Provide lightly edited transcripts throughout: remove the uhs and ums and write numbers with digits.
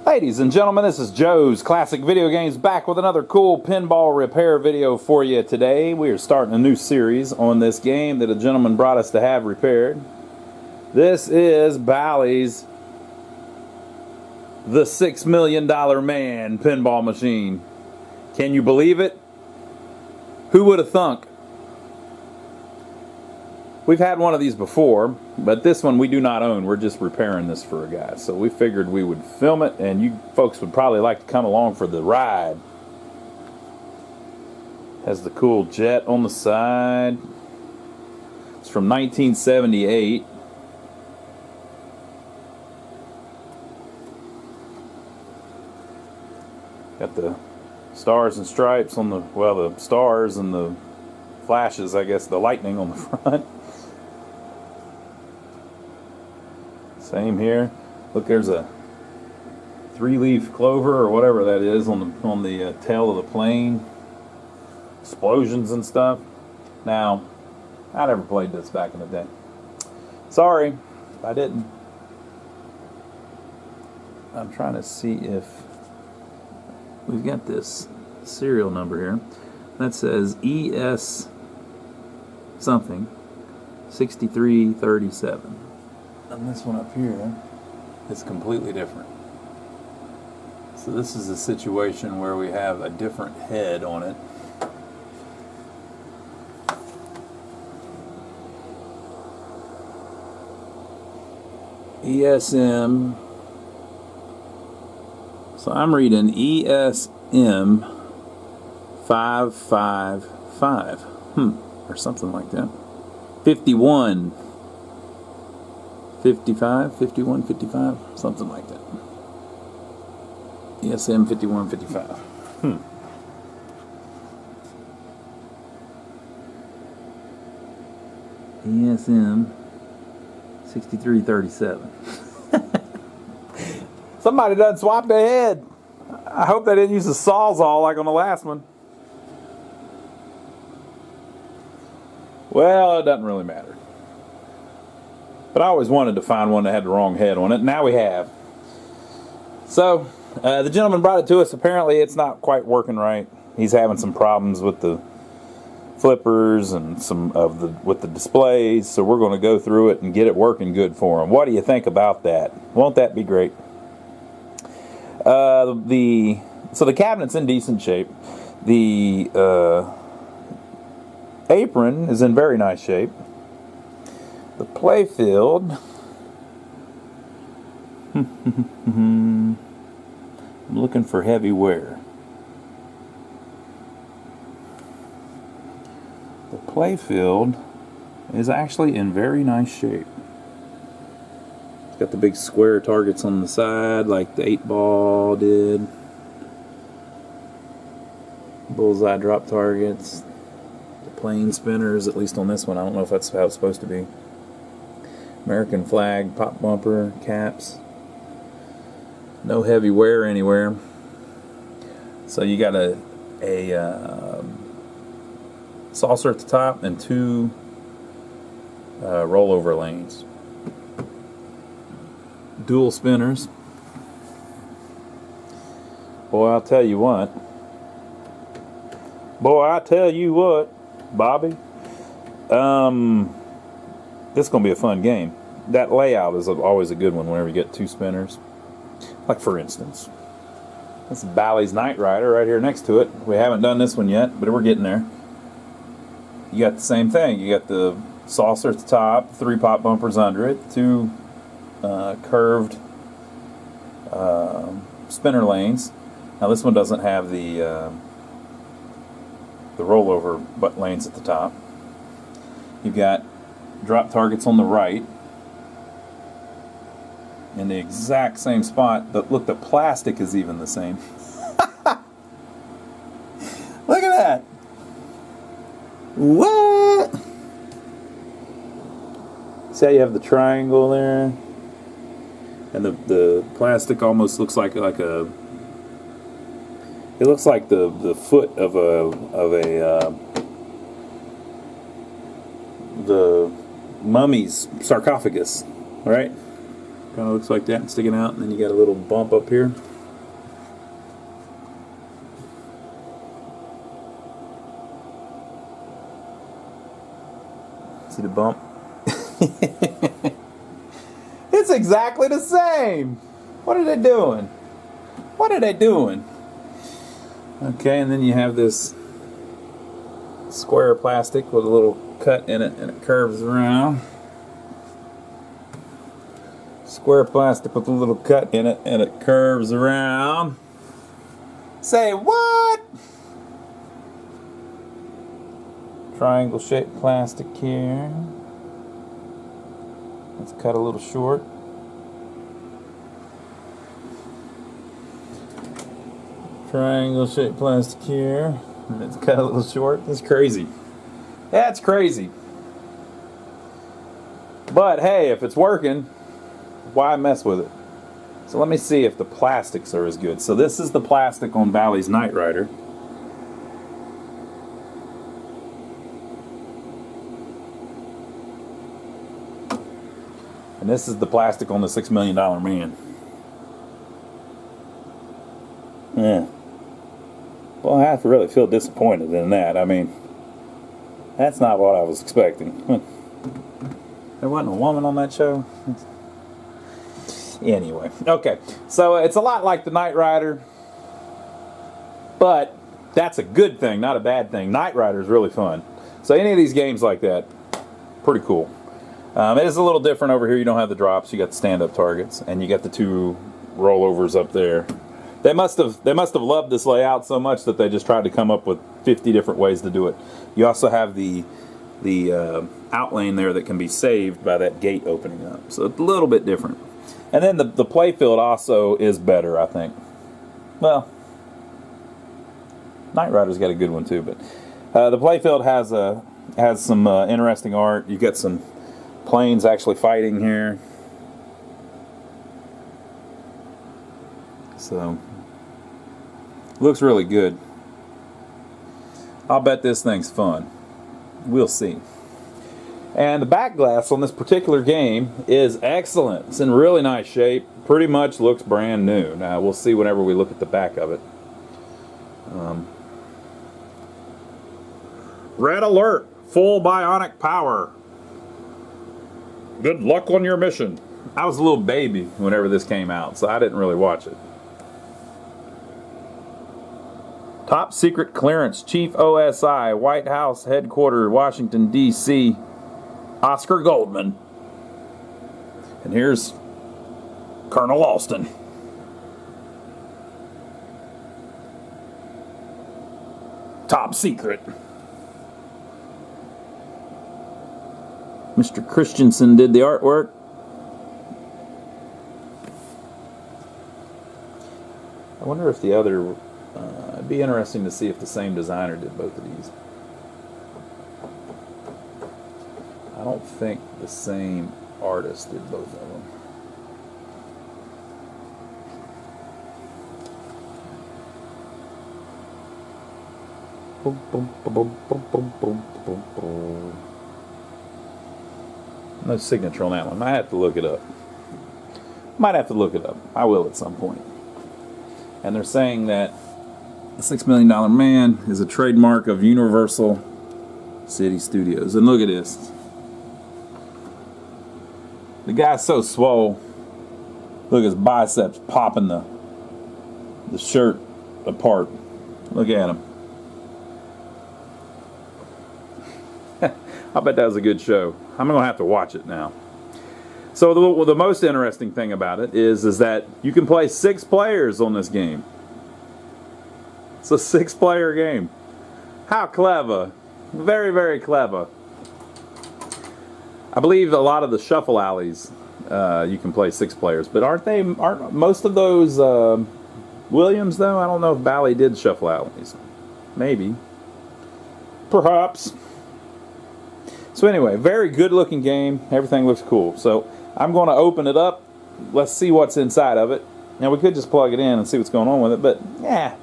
Ladies and gentlemen, this is Joe's Classic Video Games back with another cool pinball repair video for you today. We are starting a new series on this game that a gentleman brought us to have repaired. This is Bally's The $6 Million Man pinball machine. Can you believe it? Who would have thunk? We've had one of these before, but this one we do not own. We're just repairing this for a guy. So we figured we would film it, and you folks would probably like to come along for the ride. Has the cool jet on the side. It's from 1978. Got the stars and stripes on the, well, the stars and the flashes, I guess, the lightning on the front. Same here. Look, there's a three-leaf clover or whatever that is on the tail of the plane. Explosions and stuff. Now, I never played this back in the day. Sorry if I didn't. I'm trying to see if we've got this serial number here that says ES something 6337. And this one up here is completely different. So this is a situation where we have a different head on it. ESM. So I'm reading ESM 555. Or something like that. 51. 55, 51, 55, something like that. ESM 5155. ESM 6337. Somebody done swapped their head. I hope they didn't use a sawzall like on the last one. Well, it doesn't really matter. But I always wanted to find one that had the wrong head on it. Now we have. So, the gentleman brought it to us. Apparently, it's not quite working right. He's having some problems with the flippers and with the displays. So we're going to go through it and get it working good for him. What do you think about that? Won't that be great? So the cabinet's in decent shape. The apron is in very nice shape. The playfield, I'm looking for heavy wear. The playfield is actually in very nice shape. It's got the big square targets on the side like the 8-ball did. Bullseye drop targets. The plane spinners, at least on this one. I don't know if that's how it's supposed to be. American flag, pop bumper, caps. No heavy wear anywhere. So you got a saucer at the top and two rollover lanes. Dual spinners. Boy, I'll tell you what. Bobby. This is going to be a fun game. That layout is always a good one whenever you get two spinners. Like for instance, this is Bally's Night Rider right here next to it. We haven't done this one yet, but we're getting there. You got the same thing. You got the saucer at the top, 3 pop bumpers under it, 2 curved spinner lanes. Now this one doesn't have the rollover butt lanes at the top. You've got drop targets on the right in the exact same spot. But look, the plastic is even the same. Look at that. What? See how you have the triangle there, and the plastic almost looks like a. It looks like the foot of the mummy's sarcophagus, right? Kind of looks like that, sticking out, and then you got a little bump up here. See the bump? It's exactly the same. What are they doing? What are they doing? Okay, and then you have this square plastic with a little cut in it, and it curves around. Square plastic with a little cut in it, and it curves around. Say what? Triangle shaped plastic here. Let's cut a little short. Triangle shaped plastic here. And it's cut a little short. That's crazy. That's crazy. But hey, if it's working, why mess with it? So let me see if the plastics are as good. So this is the plastic on Bally's Knight Rider. And this is the plastic on the $6 Million Man. Yeah. Well, I have to really feel disappointed in that. I mean, that's not what I was expecting. There wasn't a woman on that show. Anyway, okay. So it's a lot like the Knight Rider, but that's a good thing, not a bad thing. Knight Rider is really fun. So any of these games like that, pretty cool. It is a little different over here. You don't have the drops. You got the stand-up targets, and you got the two rollovers up there. They must have loved this layout so much that they just tried to come up with 50 different ways to do it. You also have the outlane there that can be saved by that gate opening up. So it's a little bit different. And then the play field also is better, I think. Well, Knight Rider's got a good one too, but the play field has some interesting art. You got some planes actually fighting here. So looks really good. I'll bet this thing's fun. We'll see. And the back glass on this particular game is excellent. It's in really nice shape. Pretty much looks brand new. Now we'll see whenever we look at the back of it. Red alert! Full bionic power. Good luck on your mission. I was a little baby whenever this came out, so I didn't really watch it. Top secret clearance, Chief OSI, White House headquarters, Washington, D.C., Oscar Goldman. And here's Colonel Alston. Top secret. Mr. Christensen did the artwork. I wonder if the other... it'd be interesting to see if the same designer did both of these. I don't think the same artist did both of them. Boom, boom, boom, boom, boom, boom, boom, boom. No signature on that one. I have to look it up. Might have to look it up. I will at some point. And they're saying that the $6 Million Man is a trademark of Universal City Studios. And look at this. The guy's so swole. Look at his biceps popping the shirt apart. Look at him. I bet that was a good show. I'm going to have to watch it now. So the most interesting thing about it is that you can play 6 players on this game. It's a 6-player game. How clever. Very, very clever. I believe a lot of the shuffle alleys you can play 6 players, but aren't most of those Williams though? I don't know if Bally did shuffle alleys. Maybe. Perhaps. So anyway, very good looking game. Everything looks cool. So I'm going to open it up. Let's see what's inside of it. Now we could just plug it in and see what's going on with it, but yeah,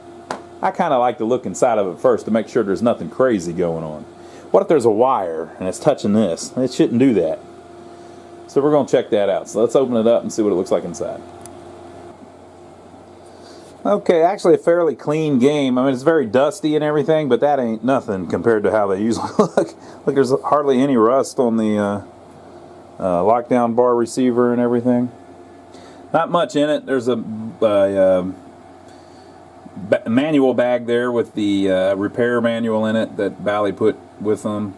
I kind of like to look inside of it first to make sure there's nothing crazy going on. What if there's a wire and it's touching this? It shouldn't do that. So we're going to check that out. So let's open it up and see what it looks like inside. Okay, actually a fairly clean game. I mean, it's very dusty and everything, but that ain't nothing compared to how they usually look. Look, there's hardly any rust on the lockdown bar receiver and everything. Not much in it. There's a manual bag there with the repair manual in it that Bally put with them,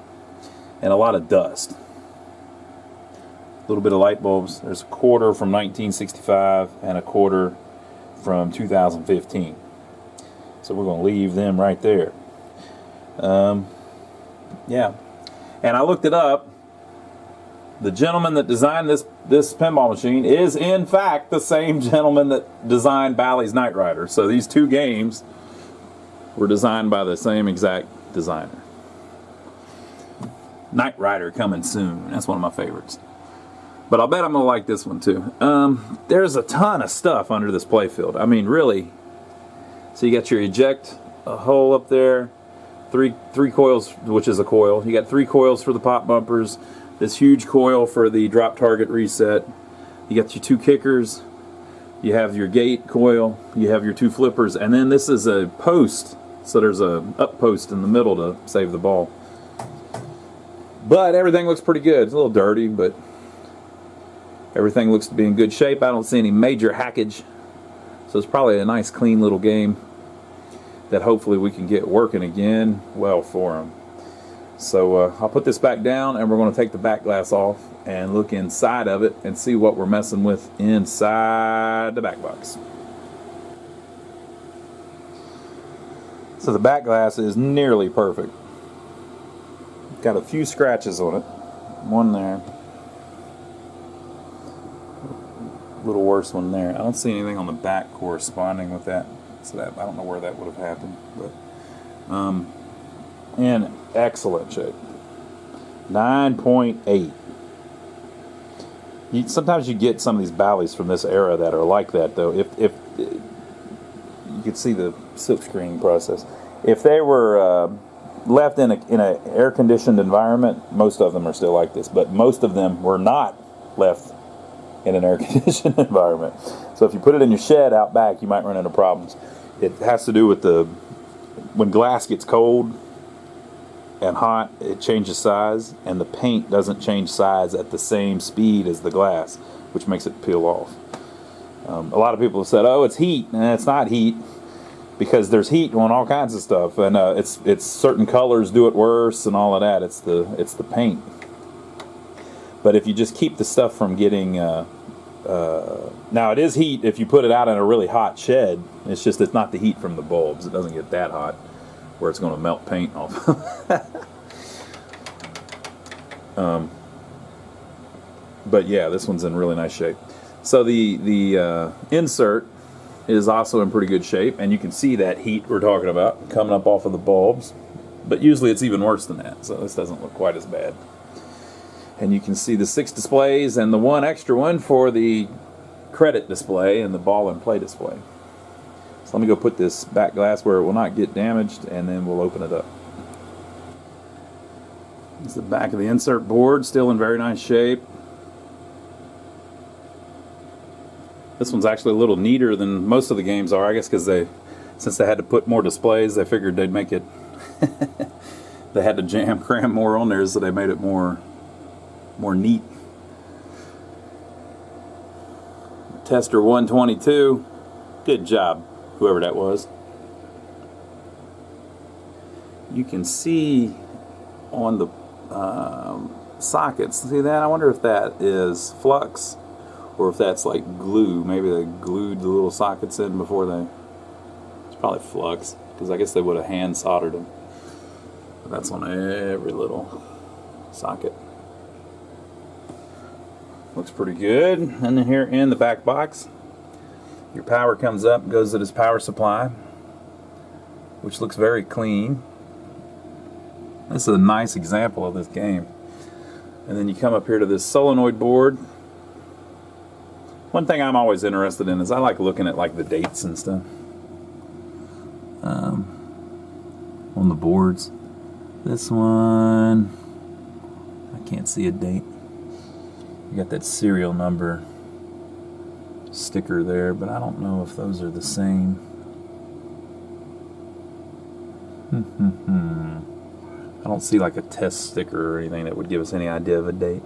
and a lot of dust. A little bit of light bulbs. There's a quarter from 1965 and a quarter from 2015. So we're going to leave them right there. Yeah. And I looked it up. The gentleman that designed this pinball machine is, in fact, the same gentleman that designed Bally's Knight Rider. So these two games were designed by the same exact designer. Knight Rider coming soon. That's one of my favorites. But I'll bet I'm going to like this one too. There's a ton of stuff under this playfield. I mean, really. So you got your eject hole up there. Three coils, which is a coil. You got 3 coils for the pop bumpers. This huge coil for the drop target reset. You got your 2 kickers. You have your gate coil. You have your 2 flippers. And then this is a post. So there's a up post in the middle to save the ball. But everything looks pretty good. It's a little dirty, but everything looks to be in good shape. I don't see any major hackage. So it's probably a nice clean little game that hopefully we can get working again well for him. So I'll put this back down, and we're going to take the back glass off and look inside of it and see what we're messing with inside the back box. So the back glass is nearly perfect. Got a few scratches on it. One there. A little worse one there. I don't see anything on the back corresponding with that. So that I don't know where that would have happened. But in excellent shape. 9.8. Sometimes you get some of these Ballys from this era that are like that, though. If you could see the silk screening process. If they were left in an air-conditioned environment, most of them are still like this. But most of them were not left in an air-conditioned environment. So if you put it in your shed out back, you might run into problems. It has to do with when glass gets cold and hot, it changes size, and the paint doesn't change size at the same speed as the glass, which makes it peel off. A lot of people have said, "Oh, it's heat," and it's not heat, because there's heat on all kinds of stuff, and it's certain colors do it worse and all of that. It's the paint. But if you just keep the stuff from getting now it is heat if you put it out in a really hot shed. It's not the heat from the bulbs. It doesn't get that hot where it's going to melt paint off. But yeah, this one's in really nice shape. So the insert is also in pretty good shape, and you can see that heat we're talking about coming up off of the bulbs. But usually it's even worse than that, so this doesn't look quite as bad. And you can see the 6 displays and the 1 extra one for the credit display and the ball and play display. So let me go put this back glass where it will not get damaged, and then we'll open it up. It's the back of the insert board, still in very nice shape. This one's actually a little neater than most of the games are, I guess, because since they had to put more displays, they figured they'd make it. They had to cram more on there, so they made it more neat. Tester 122, good job, whoever that was. You can see on the sockets, see that? I wonder if that is flux or if that's like glue. Maybe they glued the little sockets in before it's probably flux, because I guess they would have hand soldered them. But that's on every little socket. Looks pretty good. And then here in the back box, your power comes up, goes to this power supply, which looks very clean. This is a nice example of this game. And then you come up here to this solenoid board. One thing I'm always interested in is I like looking at like the dates and stuff on the boards. This one, I can't see a date. You got that serial number sticker there, but I don't know if those are the same. I don't see like a test sticker or anything that would give us any idea of a date.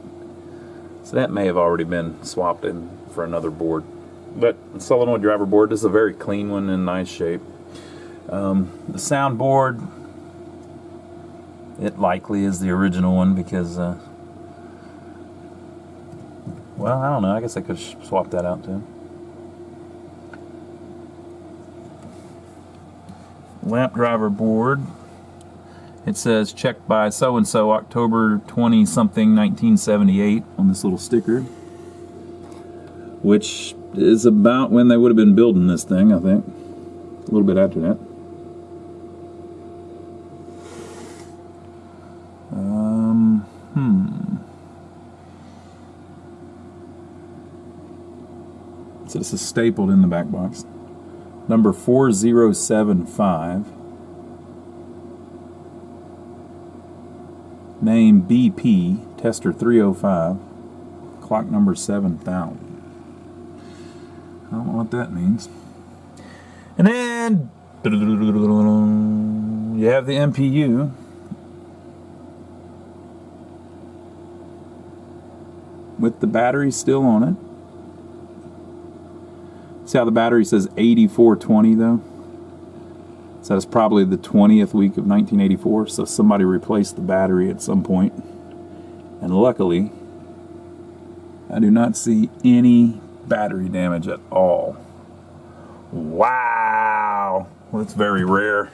So that may have already been swapped in for another board. But the solenoid driver board, this is a very clean one in nice shape. The sound board, it likely is the original one because, well, I don't know. I guess I could swap that out too. Lamp driver board. It says checked by so-and-so October 20-something 1978 on this little sticker, which is about when they would have been building this thing, I think. A little bit after that. So this is stapled in the back box. Number 4075. Name BP, tester 305. Clock number 7000. I don't know what that means. And then you have the MPU. With the battery still on it. See how the battery says 8420 though? So that's probably the 20th week of 1984. So somebody replaced the battery at some point. And luckily, I do not see any battery damage at all. Wow! Well, that's very rare.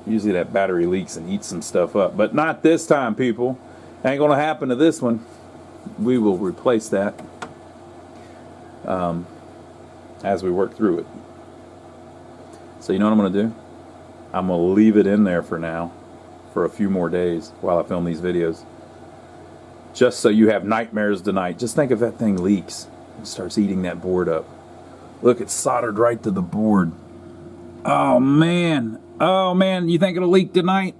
Usually that battery leaks and eats some stuff up. But not this time, people. Ain't gonna happen to this one. We will replace that as we work through it. So you know what I'm going to do? I'm going to leave it in there for now for a few more days while I film these videos. Just so you have nightmares tonight. Just think if that thing leaks and starts eating that board up. Look, it's soldered right to the board. Oh man. Oh man, you think it'll leak tonight?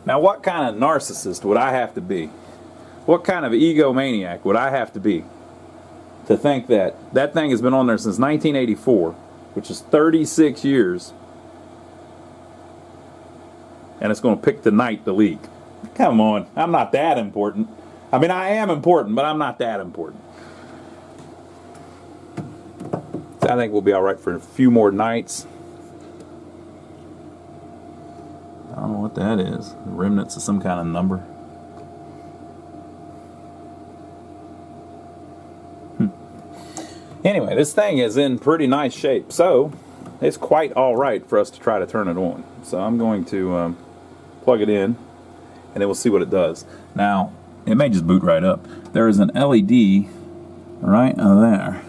Now what kind of narcissist would I have to be? What kind of egomaniac would I have to be to think that that thing has been on there since 1984, which is 36 years, and it's going to pick tonight to leak? Come on, I'm not that important. I mean, I am important, but I'm not that important. So I think we'll be all right for a few more nights. I don't know what that is. The remnants of some kind of number. Anyway, this thing is in pretty nice shape, so it's quite all right for us to try to turn it on. So I'm going to plug it in, and then we'll see what it does. Now, it may just boot right up. There is an LED right there,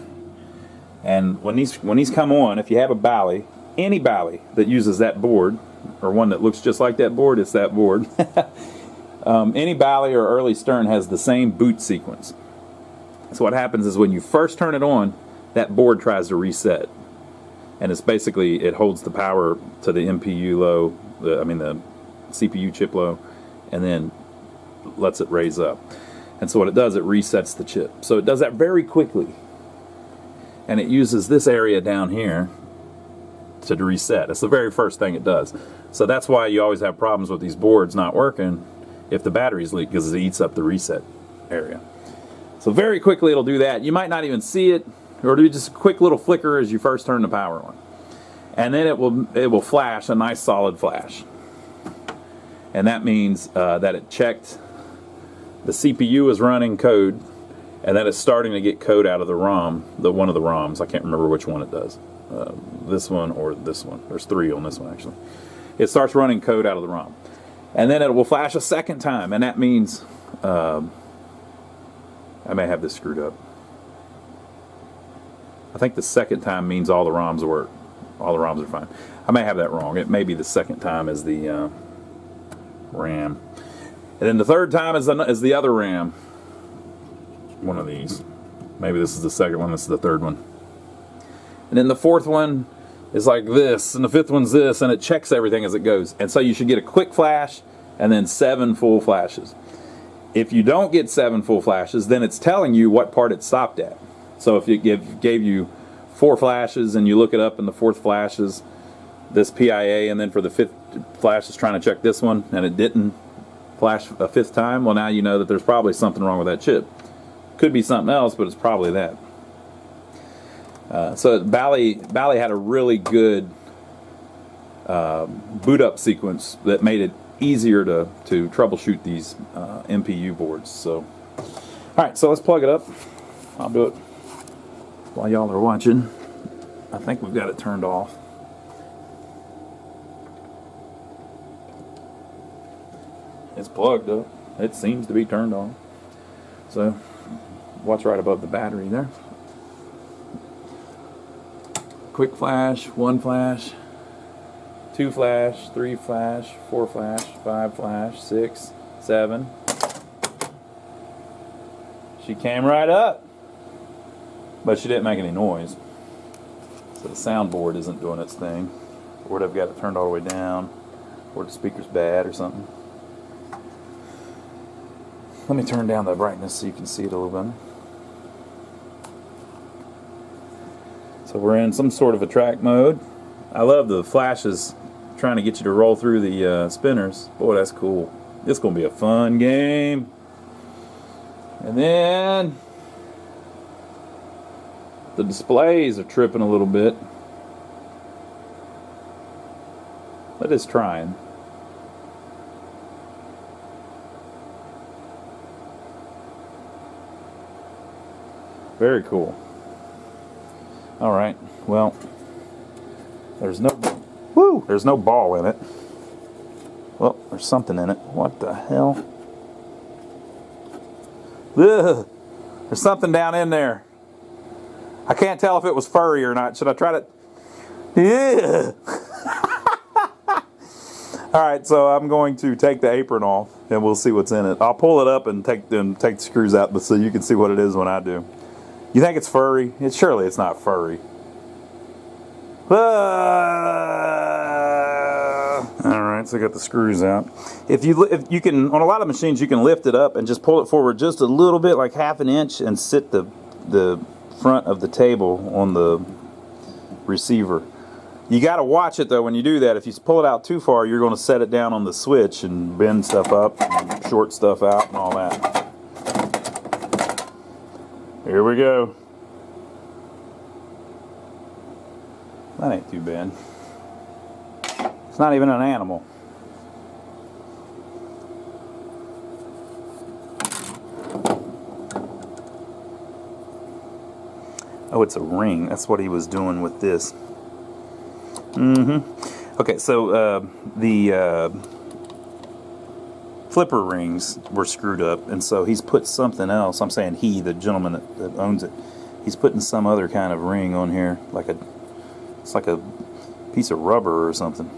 and when these come on, if you have a Bally, any Bally that uses that board, or one that looks just like that board, it's that board. Any Bally or early Stern has the same boot sequence. So what happens is when you first turn it on, that board tries to reset. And it's basically, it holds the power to the MPU low, the CPU chip low, and then lets it raise up. And so what it does, it resets the chip. So it does that very quickly. And it uses this area down here to reset. It's the very first thing it does. So that's why you always have problems with these boards not working if the batteries leak, because it eats up the reset area. So very quickly it'll do that. You might not even see it, or do just a quick little flicker as you first turn the power on. And then it will flash a nice solid flash. And that means that it checked the CPU is running code, and that it's starting to get code out of the ROM, one of the ROMs. I can't remember which one it does. This one or this one. There's 3 on this one actually. It starts running code out of the ROM. And then it will flash a second time, and that means I may have this screwed up. I think the second time means all the ROMs work. All the ROMs are fine. I may have that wrong. It may be the second time is the RAM. And then the third time is the other RAM. One of these. Maybe this is the second one, this is the third one. And then the fourth one is like this, and the fifth one's this, and it checks everything as it goes. And so you should get a quick flash, and then 7 full flashes. If you don't get 7 full flashes, then it's telling you what part it stopped at. So if it gave you 4 flashes and you look it up and the 4th flash is this PIA, and then for the 5th flash is trying to check this one, and it didn't flash a 5th time. Well, now you know that there's probably something wrong with that chip. Could be something else, but it's probably that. So Bally had a really good boot up sequence that made it easier to troubleshoot these MPU boards. So, all right, so let's plug it up. I'll do it while y'all are watching. I think we've got it turned off. It's plugged up. It seems to be turned on. So, watch right above the battery there. Quick flash, 1 flash, 2 flash, 3 flash, 4 flash, 5 flash, 6, 7. She came right up, but she didn't make any noise. So the soundboard isn't doing its thing. Or I've got it turned all the way down, or the speaker's bad or something. Let me turn down the brightness so you can see it a little better. So we're in some sort of a track mode. I love the flashes trying to get you to roll through the spinners. Boy, that's cool. This is going to be a fun game. And then the displays are tripping a little bit. That is trying. Very cool. All right. Well, there's no ball in it. Well, there's something in it. What the hell? Ugh. There's something down in there. I can't tell if it was furry or not. Should I try to? Yeah. All right, so I'm going to take the apron off, and we'll see what's in it. I'll pull it up and take the screws out, but so you can see what it is when I do. You think it's furry? Surely it's not furry. All right, so I got the screws out. If you can, on a lot of machines, you can lift it up and just pull it forward just a little bit, like ½ an inch, and sit the front of the table on the receiver. You got to watch it though when you do that. If you pull it out too far, you're going to set it down on the switch and bend stuff up, and short stuff out, and all that. Here we go. That ain't too bad. It's not even an animal. Oh, it's a ring. That's what he was doing with this. Okay, so the flipper rings were screwed up, and so he's put something else. I'm saying he, the gentleman that owns it, he's putting some other kind of ring on here, it's like a piece of rubber or something.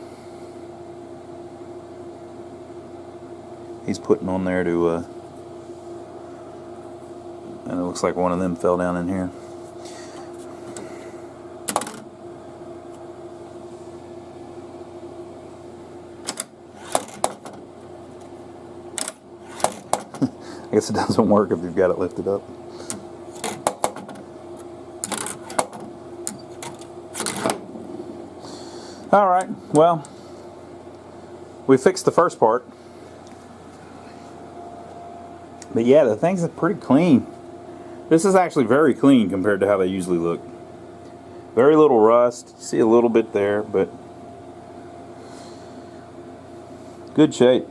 He's putting on there to, and it looks like one of them fell down in here. I guess it doesn't work if you've got it lifted up. All right, well, we fixed the first part. But yeah, the things are pretty clean. This is actually very clean compared to how they usually look. Very little rust. See a little bit there, but good shape.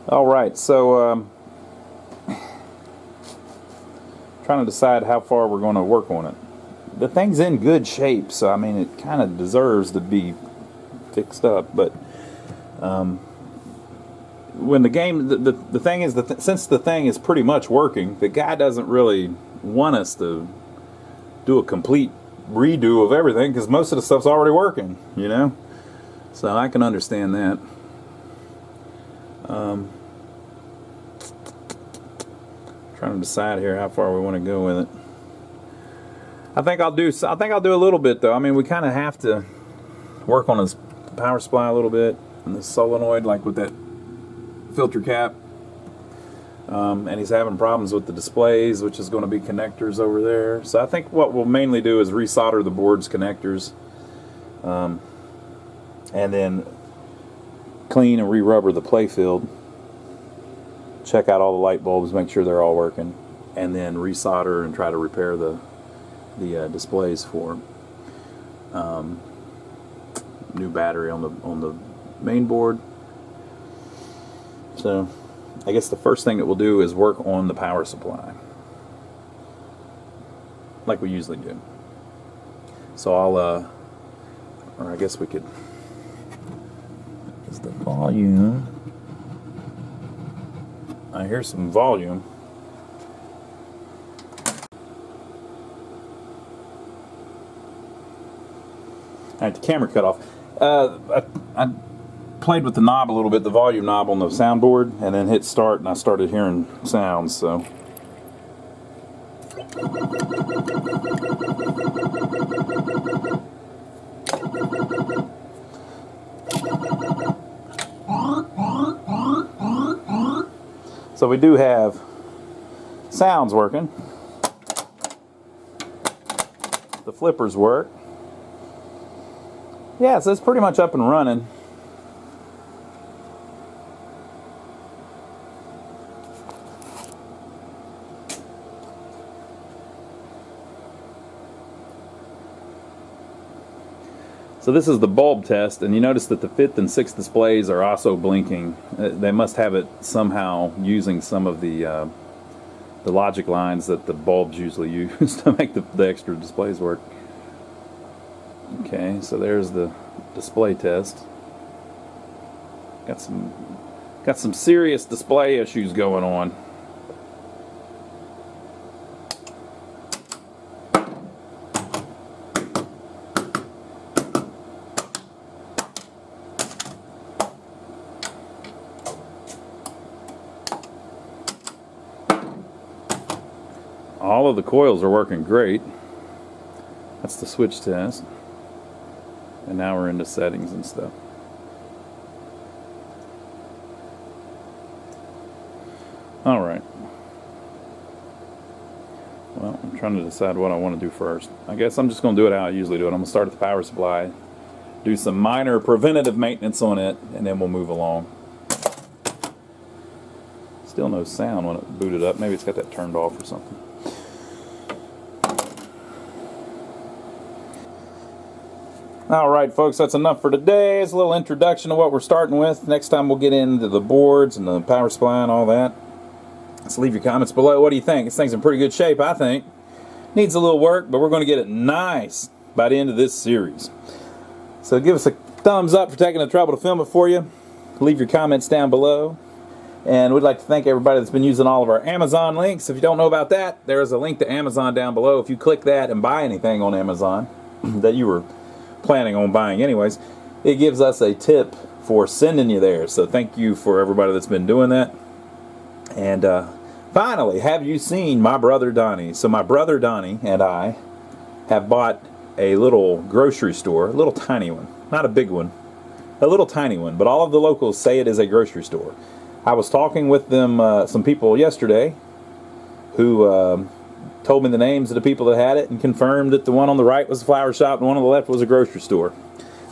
All right, so trying to decide how far we're going to work on it. The thing's in good shape, so I mean it kind of deserves to be fixed up. But when the game, the thing is, since the thing is pretty much working, the guy doesn't really want us to do a complete redo of everything because most of the stuff's already working, you know. So I can understand that. Trying to decide here how far we want to go with it. I think I'll do a little bit though. I mean, we kind of have to work on this power supply a little bit and the solenoid, like with that filter cap. and he's having problems with the displays, which is going to be connectors over there. So I think what we'll mainly do is resolder the board's connectors, and then clean and re-rubber the playfield, check out all the light bulbs, make sure they're all working, and then resolder and try to repair the displays for new battery on the main board. So I guess the first thing that we'll do is work on the power supply, like we usually do. So or I guess we could, is the volume, I hear some volume. Alright, the camera cut off. I played with the knob a little bit, the volume knob on the soundboard, and then hit start, and I started hearing sounds. So we do have sounds working. The flippers work. Yeah, so it's pretty much up and running. So this is the bulb test, and you notice that the 5th and 6th displays are also blinking. They must have it somehow using some of the logic lines that the bulbs usually use to make the extra displays work. Okay, so there's the display test. Got some serious display issues going on. All of the coils are working great. That's the switch test. And now we're into settings and stuff. Alright. Well, I'm trying to decide what I want to do first. I guess I'm just going to do it how I usually do it. I'm going to start at the power supply, do some minor preventative maintenance on it, and then we'll move along. Still no sound when it booted up. Maybe it's got that turned off or something. Alright folks, that's enough for today. It's a little introduction to what we're starting with. Next time we'll get into the boards and the power supply and all that. So leave your comments below. What do you think? This thing's in pretty good shape, I think. Needs a little work, but we're going to get it nice by the end of this series. So give us a thumbs up for taking the trouble to film it for you. Leave your comments down below. And we'd like to thank everybody that's been using all of our Amazon links. If you don't know about that, there's a link to Amazon down below. If you click that and buy anything on Amazon that you were planning on buying anyways, it gives us a tip for sending you there. So thank you for everybody that's been doing that. And finally, have you seen my brother Donnie? So my brother Donnie and I have bought a little grocery store, a little tiny one, not a big one, a little tiny one, but all of the locals say it is a grocery store. I was talking with them, some people yesterday, who told me the names of the people that had it and confirmed that the one on the right was a flower shop and one on the left was a grocery store.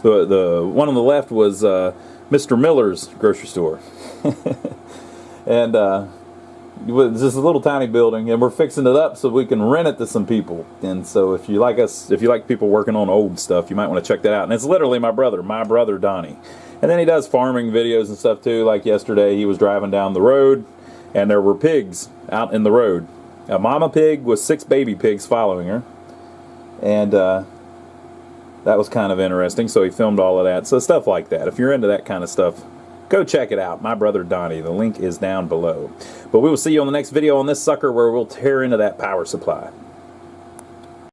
So the one on the left was Mr. Miller's grocery store. And it's just a little tiny building, and we're fixing it up so we can rent it to some people. And so if you like us, if you like people working on old stuff, you might want to check that out. And it's literally my brother Donnie. And then he does farming videos and stuff too. Like yesterday, he was driving down the road, and there were pigs out in the road. A mama pig with 6 baby pigs following her, and that was kind of interesting. So he filmed all of that. So stuff like that. If you're into that kind of stuff, go check it out. My brother Donnie. The link is down below. But we will see you on the next video on this sucker, where we'll tear into that power supply.